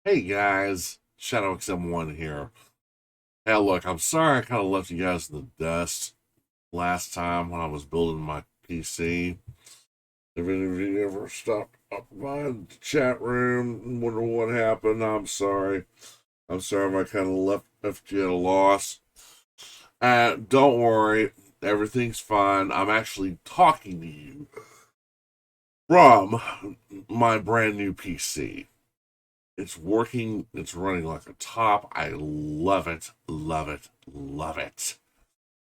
Hey guys, ShadowXM1 here. Hey, look, I'm sorry I kind of left you guys in the dust last time when I was building my PC. If any of you ever stopped up by the chat room and wonder what happened, I'm sorry. I'm sorry if I kind of left you at a loss. Don't worry, everything's fine. I'm actually talking to you from my brand new PC. It's working. It's running like a top. I love it. Love it. Love it.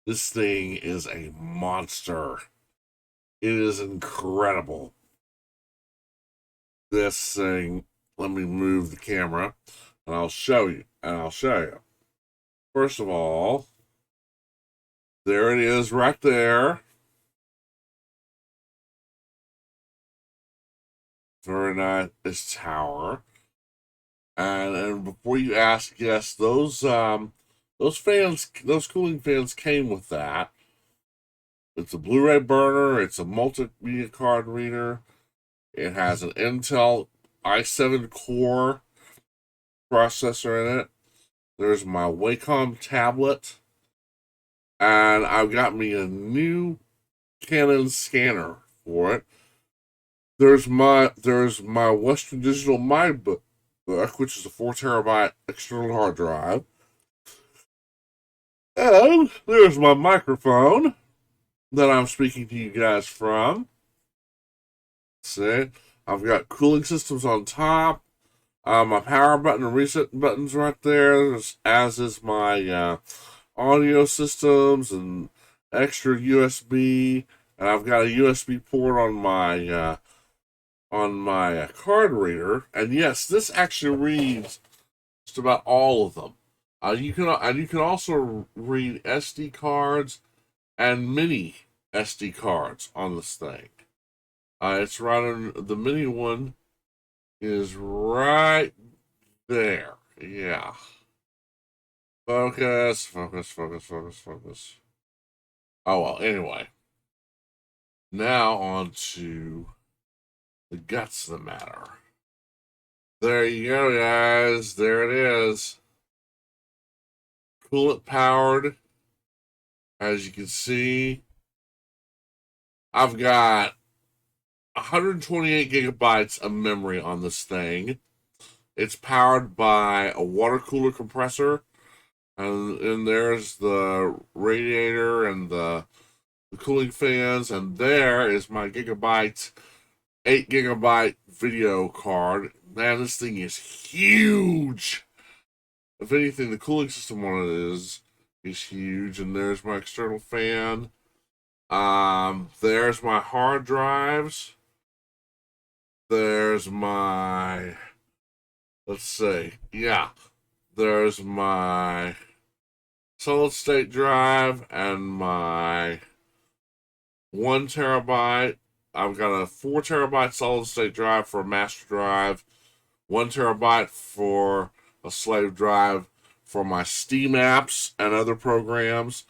This thing is a monster. It is incredible. This thing, let me move the camera and I'll show you. First of all, there it is right there. Very nice. This tower. And before you ask, yes, those cooling fans came with that. It's a Blu-ray burner. It's a multimedia card reader. It has an Intel i7 core processor in it. There's my Wacom tablet. And I've got me a new Canon scanner for it. There's my Western Digital MyBook, which is a 4 terabyte external hard drive. And there's my microphone that I'm speaking to you guys from. See, I've got cooling systems on top. My power button and reset buttons right there, as is my audio systems and extra USB. And I've got a USB port on my card reader. And yes, this actually reads just about all of them. You can also read SD cards and mini SD cards on this thing. It's right on the mini one is right there. Yeah. Focus, focus, focus, focus, focus. Oh well, anyway. Now on to the guts of the matter. There you go, guys. There it is. Coolant powered. As you can see, I've got 128 gigabytes of memory on this thing. It's powered by a water cooler compressor, and there's the radiator and the cooling fans, and there is my 8 gigabyte video card. Man, this thing is huge. If anything, the cooling system on it is huge. And there's my external fan. There's my hard drives. There's my, let's see, yeah. There's my solid state drive and my 1 terabyte. I've got a 4 terabyte solid state drive for a master drive, 1 terabyte for a slave drive for my Steam apps and other programs.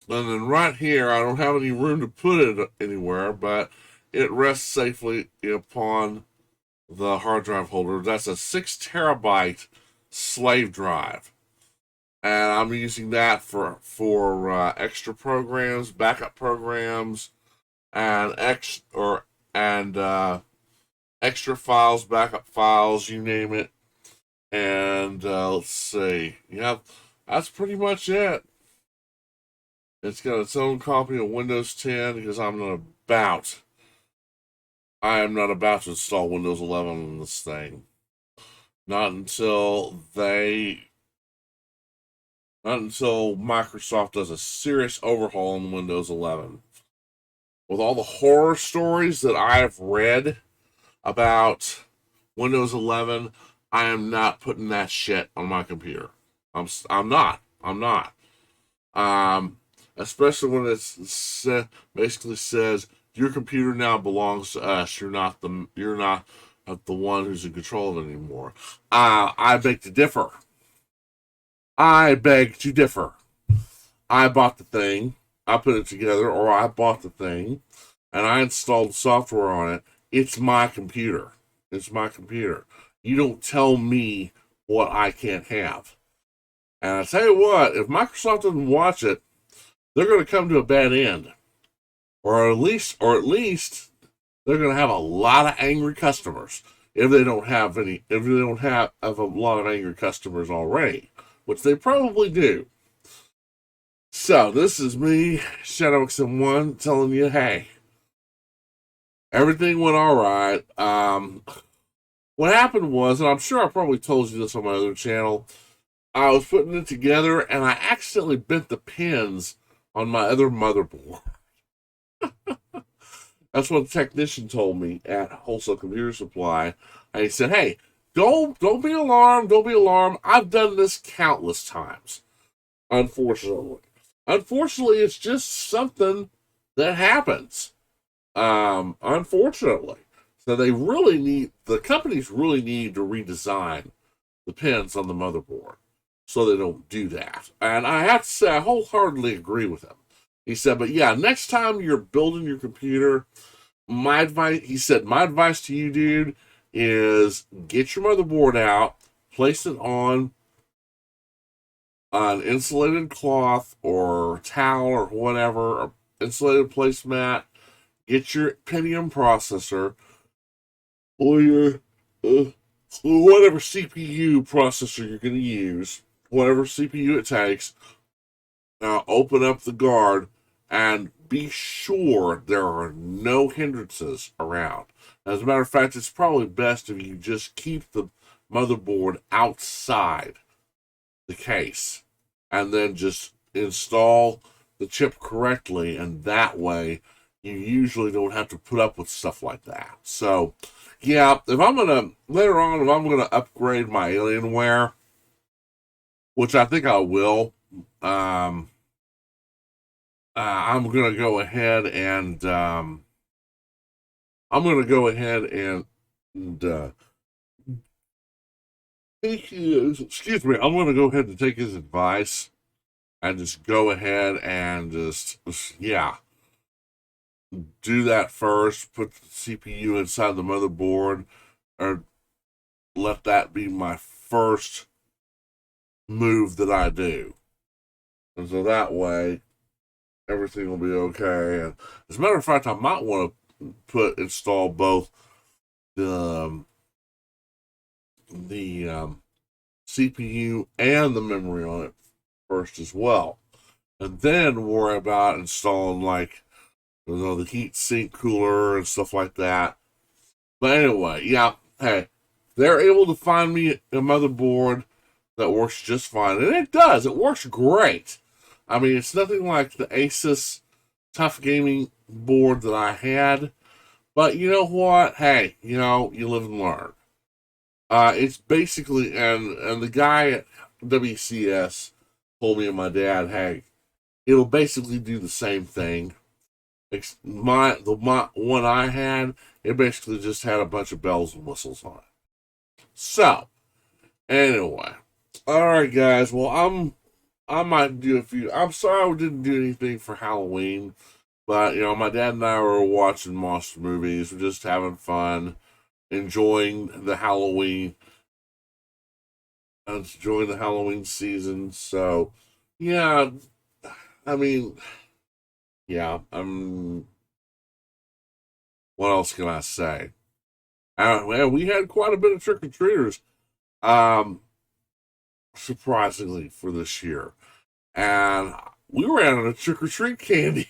And then right here, I don't have any room to put it anywhere, but it rests safely upon the hard drive holder. That's a 6 terabyte slave drive. And I'm using that for extra programs, backup programs, and extra files, backup files, you name it. And let's see, yeah, that's pretty much it. It's got its own copy of Windows 10 because I am not about to install Windows 11 on this thing. Not until Microsoft does a serious overhaul on Windows 11. With all the horror stories that I have read about Windows 11, I am not putting that shit on my computer. I'm not. Especially when basically says your computer now belongs to us. You're not the one who's in control of it anymore. I beg to differ. I beg to differ. I bought the thing. I put it together, or I bought the thing, and I installed software on it. It's my computer. It's my computer. You don't tell me what I can't have. And I tell you what, if Microsoft doesn't watch it, they're going to come to a bad end, or at least they're going to have a lot of angry customers if they don't have a lot of angry customers already, which they probably do. So this is me, ShadowXM1, telling you, hey, everything went all right. What happened was, and I'm sure I probably told you this on my other channel, I was putting it together and I accidentally bent the pins on my other motherboard. That's what the technician told me at Wholesale Computer Supply. And he said, hey, don't be alarmed. Don't be alarmed. I've done this countless times, unfortunately. Unfortunately, it's just something that happens. Unfortunately. So the companies really need to redesign the pins on the motherboard so they don't do that. And I have to say, I wholeheartedly agree with him. He said, but yeah, next time you're building your computer, my advice to you, dude, is get your motherboard out, place it on an insulated cloth or towel or whatever, or insulated placemat, get your Pentium processor, or your whatever CPU processor you're going to use, whatever CPU it takes. Open up the guard and be sure there are no hindrances around. As a matter of fact, it's probably best if you just keep the motherboard outside the case and then just install the chip correctly, and that way you usually don't have to put up with stuff like that. So yeah, if I'm gonna upgrade my Alienware, which I think I will, I'm gonna go ahead and excuse me. I'm gonna go ahead and take his advice and just go ahead and yeah, do that first. Put the CPU inside the motherboard, or let that be my first move that I do. And so that way, everything will be okay. And as a matter of fact, I might want to install both the CPU and the memory on it first as well, and then worry about installing like the heat sink cooler and stuff like that. But anyway, yeah, hey, they're able to find me a motherboard that works just fine, and it does. It works great. I mean, it's nothing like the Asus Tough Gaming board that I had, but you know what? Hey, you live and learn. It's basically, and the guy at WCS told me and my dad, hey, it'll basically do the same thing. My one I had, it basically just had a bunch of bells and whistles on it. So anyway, all right, guys. Well, I might do a few. I'm sorry I didn't do anything for Halloween, but my dad and I were watching monster movies. We're just having fun, enjoying the Halloween season. So, yeah, I mean, yeah. What else can I say? Well, we had quite a bit of trick or treaters, surprisingly for this year, and we ran out of trick or treat candy.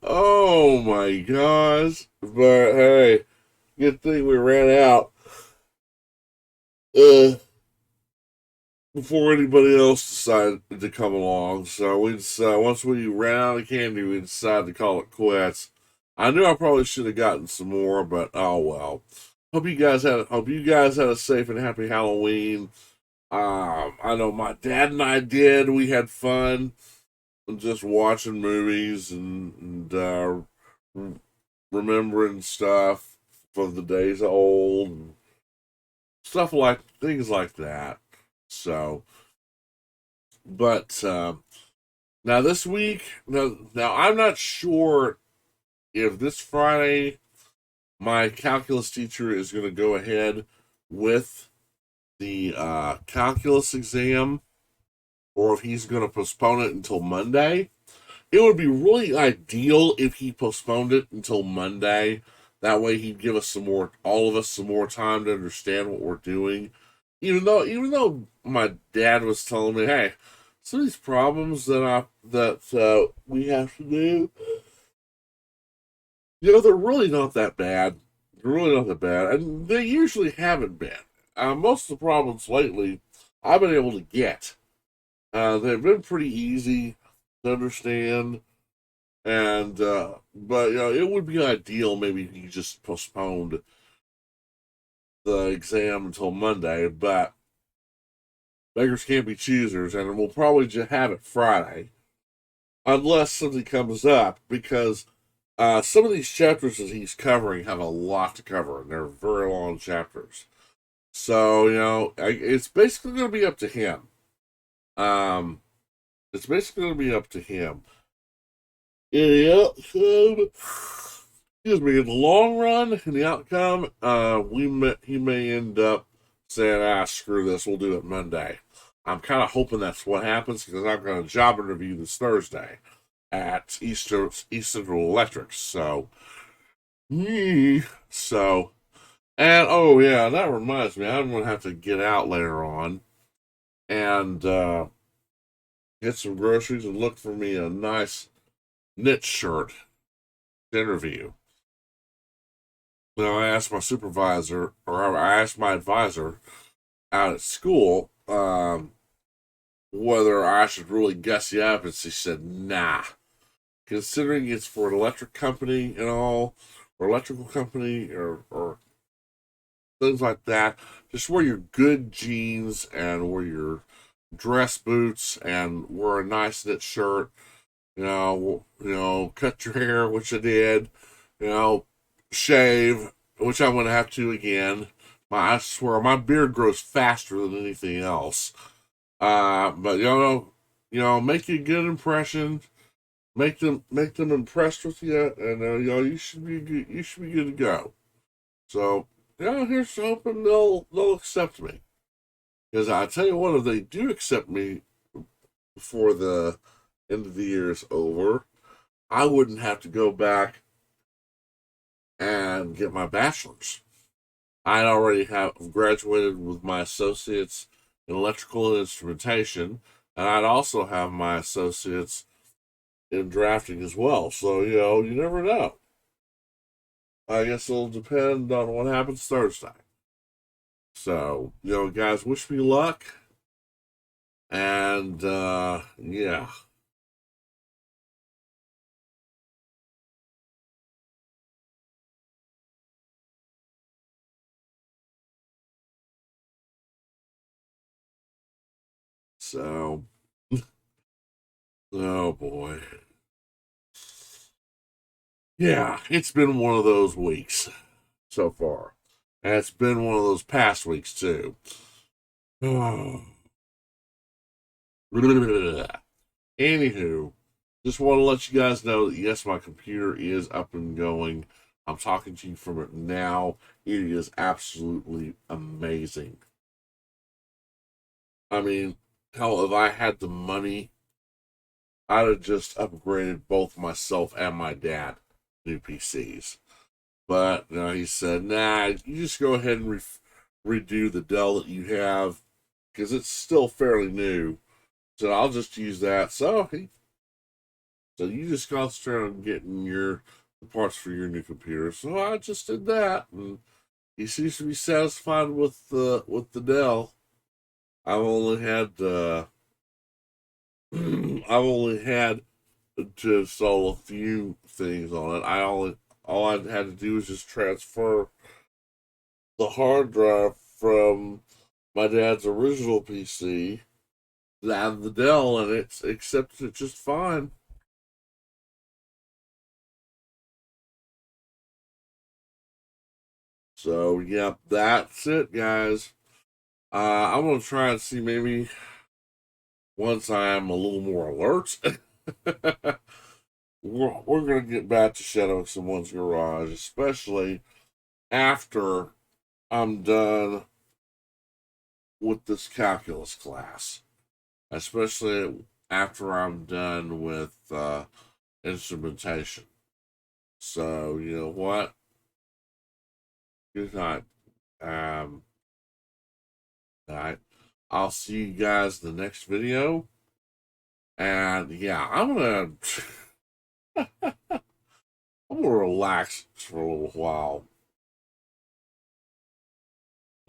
Oh my gosh! But hey, good thing we ran out before anybody else decided to come along. So once we ran out of candy, we decided to call it quits. I knew I probably should have gotten some more, but oh well. Hope you guys had a safe and happy Halloween. I know my dad and I did. We had fun just watching movies and remembering stuff from the days of old and things like that. So, but now this week, now I'm not sure if this Friday my calculus teacher is going to go ahead with the calculus exam, or if he's going to postpone it until Monday. It would be really ideal if he postponed it until Monday. That way he'd give us all of us some more time to understand what we're doing. Even though my dad was telling me, hey, some of these problems that we have to do, they're really not that bad. They're really not that bad, and they usually haven't been. Most of the problems lately, I've been able to get. They've been pretty easy to understand, and but it would be ideal maybe if you just postponed the exam until Monday. But beggars can't be choosers, and we'll probably just have it Friday, unless something comes up, because some of these chapters that he's covering have a lot to cover, and they're very long chapters. So, it's basically going to be up to him. It's basically going to be up to him. In the outcome, excuse me, in the long run, in the outcome, he may end up saying, screw this, we'll do it Monday. I'm kind of hoping that's what happens, because I've got a job interview this Thursday at East Central Electric. So, and oh yeah, that reminds me, I'm gonna have to get out later on and get some groceries and look for me a nice knit shirt to interview. I asked my supervisor, or I asked my advisor out at school, whether I should really gussy up, and she said, nah. Considering it's for an electric company and all, or electrical company, or things like that, just wear your good jeans and wear your dress boots and wear a nice knit shirt. Cut your hair, which I did. Shave, which I'm gonna have to again. I swear, my beard grows faster than anything else. But make you a good impression. Make them impressed with you, and you should be good. You should be good to go. So here's hoping they'll accept me. Because I tell you what, if they do accept me before the end of the year is over, I wouldn't have to go back and get my bachelor's. I'd already have graduated with my associates in electrical and instrumentation, and I'd also have my associates in drafting as well. So, you never know. I guess it'll depend on what happens Thursday. So, guys, wish me luck. And, yeah. So, oh boy. Yeah, it's been one of those weeks so far. And it's been one of those past weeks, too. Anywho, just want to let you guys know that yes, my computer is up and going. I'm talking to you from it now. It is absolutely amazing. I mean, hell, if I had the money, I'd have just upgraded both myself and my dad new PCs. But he said, nah, you just go ahead and redo the Dell that you have because it's still fairly new. So I'll just use that. So you just concentrate on getting the parts for your new computer. So I just did that, and he seems to be satisfied with the Dell. I've only had I've only had to install a few things on it. All I had to do was just transfer the hard drive from my dad's original PC to the Dell, and it's accepted it just fine. So, yep, that's it, guys. I'm gonna try and see maybe once I'm a little more alert. we're gonna get back to Shadow Someone's Garage, especially after I'm done with this calculus class, especially after I'm done with instrumentation. So, you know what? Good night. Um, all right. I'll see you guys in the next video. And yeah, I'm gonna relax for a little while.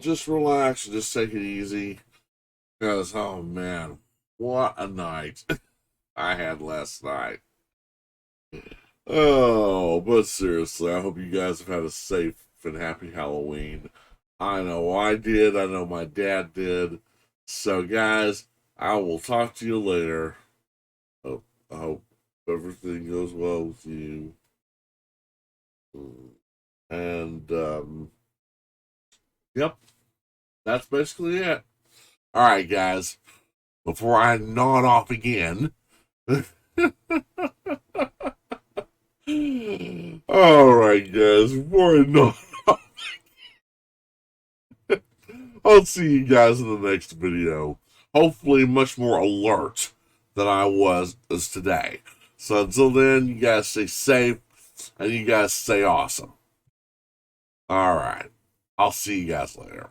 Just relax and just take it easy. Because oh man, what a night I had last night. Oh, but seriously, I hope you guys have had a safe and happy Halloween. I know I did. I know my dad did. So, guys, I will talk to you later. I hope everything goes well with you. And, yep, that's basically it. All right, guys, before I nod off again. All right, guys, before I nod I'll see you guys in the next video. Hopefully, much more alert than I was as today. So until then, you guys stay safe and you guys stay awesome. All right. I'll see you guys later.